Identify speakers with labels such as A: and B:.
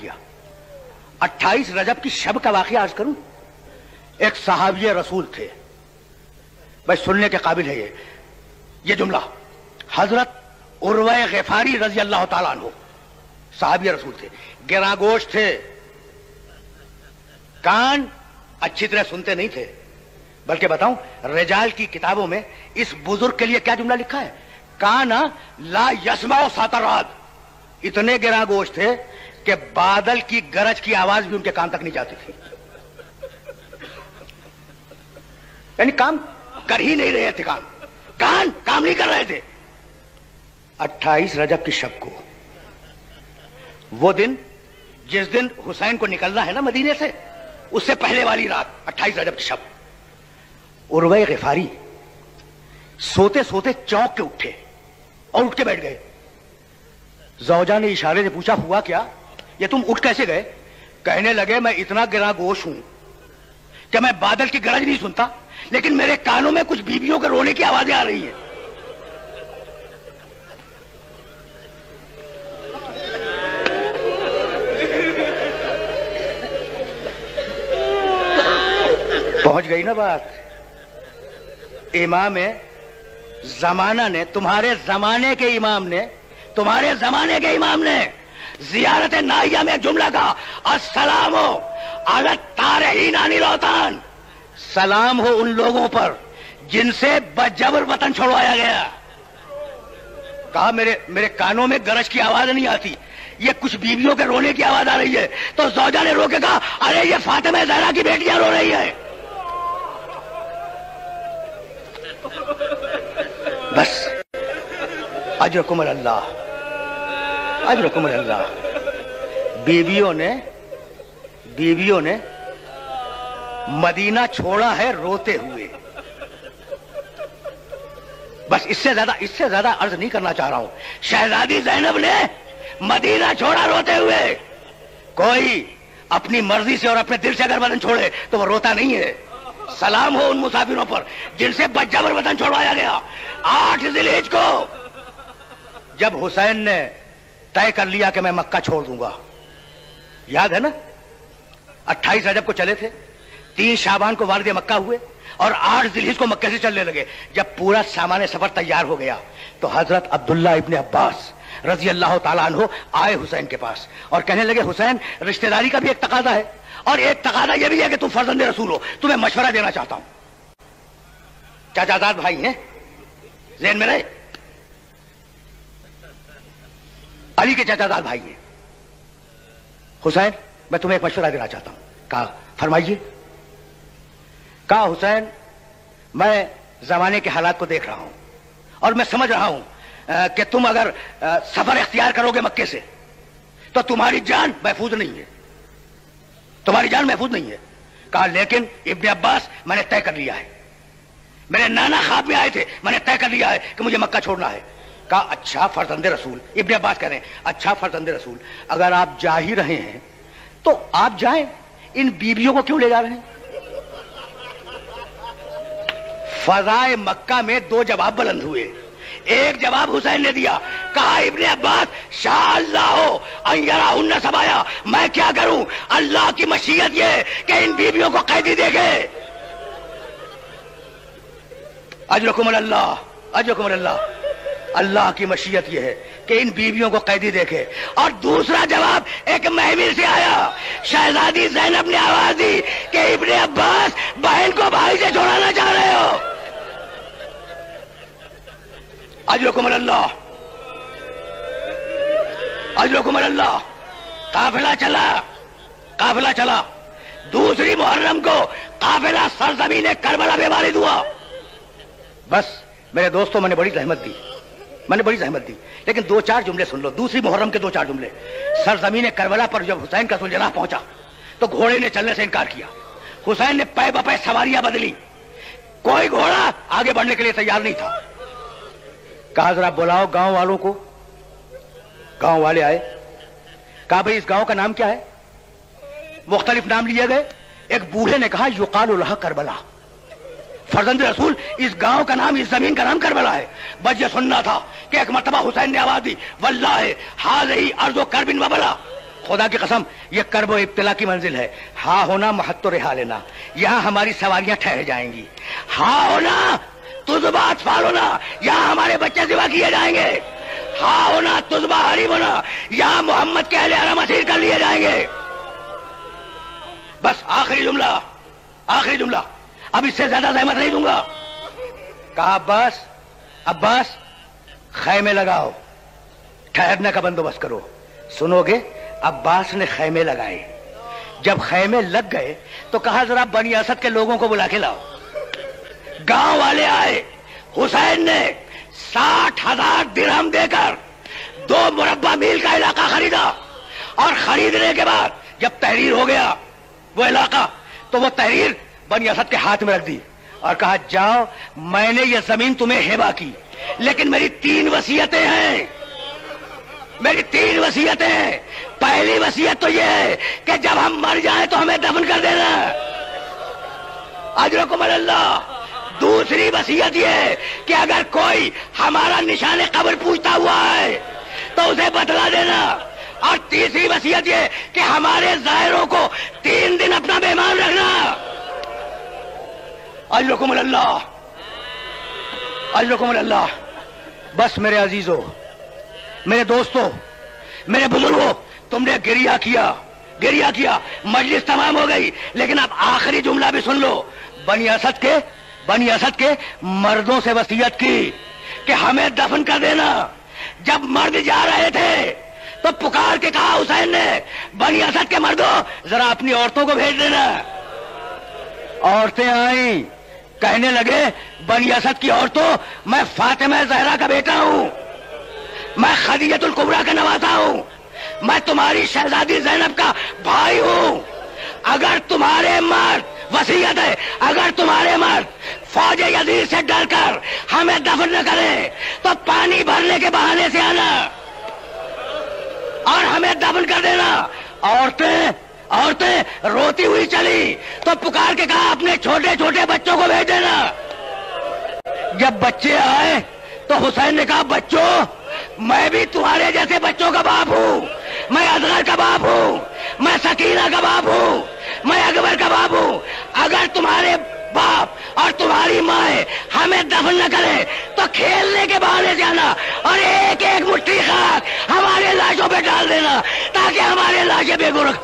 A: کیا. 28 رجب کی شب کا واقعہ عرض کروں. ایک صحابی رسول تھے, بھائی سننے کے قابل ہے یہ جملہ. حضرت عروہ غفاری رضی اللہ تعالیٰ عنہ صحابی رسول تھے, گراں گوشت تھے, کان اچھی طرح سنتے نہیں تھے. بلکہ بتاؤں, رجال کی کتابوں میں اس بزرگ کے لیے کیا جملہ لکھا ہے؟ کانا لا یسمع صوت الرعد. اتنے گراں گوشت تھے کہ بادل کی گرج کی آواز بھی ان کے کان تک نہیں جاتی تھی. یعنی کام کر ہی نہیں رہے تھے, کام نہیں کر رہے تھے. 28 رجب کی شب کو, وہ دن جس دن حسین کو نکلنا ہے نا مدینے سے, اس سے پہلے والی رات 28 رجب کی شب, عروہ غفاری سوتے سوتے چونک کے اٹھے اور اٹھ کے بیٹھ گئے. زوجہ نے اشارے سے پوچھا ہوا کیا, یہ تم اٹھ کیسے گئے؟ کہنے لگے میں اتنا گراں گوش ہوں کہ میں بادل کی گرج نہیں سنتا, لیکن میرے کانوں میں کچھ بیویوں کے رونے کی آوازیں آ رہی ہیں. پہنچ گئی نا بات. امام زمانہ نے, تمہارے زمانے کے امام نے, تمہارے زمانے کے امام نے زیارت نائیہ میں جملہ کہا, السلام علی الطارحین عن الاوطان. سلام ہو ان لوگوں پر جن سے بجبر وطن چھڑوایا گیا. کہا میرے کانوں میں گرج کی آواز نہیں آتی, یہ کچھ بیویوں کے رونے کی آواز آ رہی ہے. تو زوجہ نے رو کے کہا, ارے یہ فاطمہ زہرا کی بیٹیاں رو رہی ہیں. بس اجرکم اللہ, اجرکم اللہ. بیویوں نے مدینہ چھوڑا ہے روتے ہوئے. بس اس سے زیادہ عرض نہیں کرنا چاہ رہا ہوں. شہزادی زینب نے مدینہ چھوڑا روتے ہوئے. کوئی اپنی مرضی سے اور اپنے دل سے اگر وطن چھوڑے تو وہ روتا نہیں ہے. سلام ہو ان مسافروں پر جن سے بجبر وطن چھوڑوایا گیا. 8 ذی الحجہ کو جب حسین نے طے کر لیا کہ میں مکہ چھوڑ دوں گا, یاد ہے نا, 28 رجب کو چلے تھے, 3 شعبان کو والد مکہ ہوئے اور 8 ذی الحجہ کو مکہ سے چلنے لگے. جب پورا سامان سفر تیار ہو گیا تو حضرت عبداللہ ابن عباس رضی اللہ تعالیٰ عنہ آئے حسین کے پاس اور کہنے لگے, حسین رشتہ داری کا بھی ایک تقاضا ہے اور ایک تقاضا یہ بھی ہے کہ تم فرزند رسول ہو, تمہیں مشورہ دینا چاہتا ہوں. چاچا زاد بھائی ہیں, ذہن میں رہے, علی کے چاچا زاد بھائی ہیں. حسین میں تمہیں ایک مشورہ دینا چاہتا ہوں. کہا فرمائیے. کہا حسین میں زمانے کے حالات کو دیکھ رہا ہوں اور میں سمجھ رہا ہوں کہ تم اگر سفر اختیار کرو گے مکے سے تو تمہاری جان محفوظ نہیں ہے, تمہاری جان محفوظ نہیں ہے. کہا لیکن ابن عباس میں نے طے کر لیا ہے, میرے نانا خواب میں آئے تھے, میں نے طے کر لیا ہے کہ مجھے مکہ چھوڑنا ہے. کہا اچھا فرزند رسول, ابن عباس کہہ رہے ہیں, اچھا فرزند رسول, اگر آپ جا ہی رہے ہیں تو آپ جائیں, ان بیویوں کو کیوں لے جا رہے ہیں؟ فضائے مکہ میں 2 جواب بلند ہوئے. ایک جواب حسین نے دیا, کہا ابن عباس شاء اللہ ان یراہن سبایا, میں کیا کروں, اللہ کی مشیت یہ کہ ان بیویوں کو قیدی دیکھے. اجرکم اللہ, اجرکم اللہ, اللہ کی مشیت یہ ہے کہ ان بیویوں کو قیدی دیکھے. اور دوسرا جواب ایک محمل سے آیا, شہزادی زینب نے آواز دی کہ ابن عباس بہن کو بھائی سے چھوڑانا چاہ رہے ہو. اجرکم اللہ, اجرکم اللہ. قافلہ چلا. دوسری محرم کو قافلہ سرزمین کربلا میں وارد ہوا. بس میرے دوستوں میں نے بڑی زحمت دی, لیکن 2-4 جملے سن لو. دوسری محرم کے 2-4 جملے. سرزمین کربلا پر جب حسین کا ذوالجناح پہنچا تو گھوڑے نے چلنے سے انکار کیا. حسین نے پے بپے سواریاں بدلی, کوئی گھوڑا آگے بڑھنے کے لیے تیار نہیں تھا. کہا ذرا بلاؤ گاؤں والوں کو. گاؤں والے آئے. کہا بھئی اس گاؤں کا نام کیا ہے؟ مختلف نام لیے گئے. ایک بوڑھے نے کہا یقال لہا کربلا. فرزند رسول اس گاؤں کا نام, اس زمین کا نام کربلا ہے. بس یہ سننا تھا کہ ایک مرتبہ حسین نے آواز دی, واللہ ہاذہی ارض کرب و بلا, خدا کی قسم یہ کرب و ابتلا کی منزل ہے. ہاں ہونا محت و رہا لینا, یہاں ہماری سواریاں ٹھہر جائیں گی. ہاں ہونا تجبہ اطفال ہونا, یہاں ہمارے بچے ذبح کیے جائیں گے. ہاں ہونا تجبہ حریم ہونا, یہاں محمد کے اہل حرم اسیر کر لیے جائیں گے. بس آخری جملہ, آخری جملہ, اب اس سے زیادہ زحمت نہیں دوں گا. کہا عباس, عباس خیمے لگاؤ, ٹھہرنے کا بندوبست کرو. سنو گے؟ عباس نے خیمے لگائے. جب خیمے لگ گئے تو کہا ذرا بنی اسد کے لوگوں کو بلا کے لاؤ. گاؤں والے آئے. حسین نے 60,000 درہم دے کر 2 مربع میل کا علاقہ خریدا, اور خریدنے کے بعد جب تحریر ہو گیا وہ علاقہ, تو وہ تحریر بنی اسد کے ہاتھ میں رکھ دی اور کہا جاؤ, میں نے یہ زمین تمہیں ہبہ کی, لیکن میری 3 وصیتیں ہیں, میری 3 وصیتیں ہیں. پہلی وصیت تو یہ ہے کہ جب ہم مر جائیں تو ہمیں دفن کر دینا, اجرکم اللہ. دوسری وصیت یہ ہے کہ اگر کوئی ہمارا نشان قبر پوچھتا ہوا ہے تو اسے بتلا دینا. اور تیسری وصیت یہ کہ ہمارے ظاہروں کو 3 دن اپنا مہمان رکھنا. اجرکم اللہ, اجرکم اللہ. بس میرے عزیزوں, میرے دوستوں, میرے بزرگوں, تم نے گریہ کیا, گریہ کیا, مجلس تمام ہو گئی, لیکن اب آخری جملہ بھی سن لو. بنی اسد کے مردوں سے وصیت کی کہ ہمیں دفن کر دینا. جب مرد جا رہے تھے تو پکار کے کہا حسین نے, بنی اسد کے مردوں ذرا اپنی عورتوں کو بھیج دینا. عورتیں آئیں, کہنے لگے بنی اسد کی عورتوں, میں فاطمہ زہرا کا بیٹا ہوں, میں خدیجۃ الکبریٰ کا نواسا ہوں, میں تمہاری شہزادی زینب کا بھائی ہوں. اگر تمہارے مرد, وصیت ہے, اگر تمہارے مرد فوج یزید سے ڈر کر ہمیں دفن نہ کریں تو پانی بھرنے کے بہانے سے آنا اور ہمیں دفن کر دینا. عورتیں روتی ہوئی چلی تو پکار کے کہا اپنے چھوٹے چھوٹے بچوں کو بھیج دینا. جب بچے آئے تو حسین نے کہا بچوں, میں بھی تمہارے جیسے بچوں کا باپ ہوں, میں اصغر کا باپ ہوں, میں سکینہ کا باپ ہوں, میں اکبر کا باپ ہوں. اگر تمہارے باپ اور تمہاری ماں ہمیں دفن نہ کرے تو کھیلنے کے بہانے سے آنا اور ایک ایک مٹھی خاک ہمارے لاشوں پہ ڈال دینا تاکہ ہمارے لاشیں بے گناہ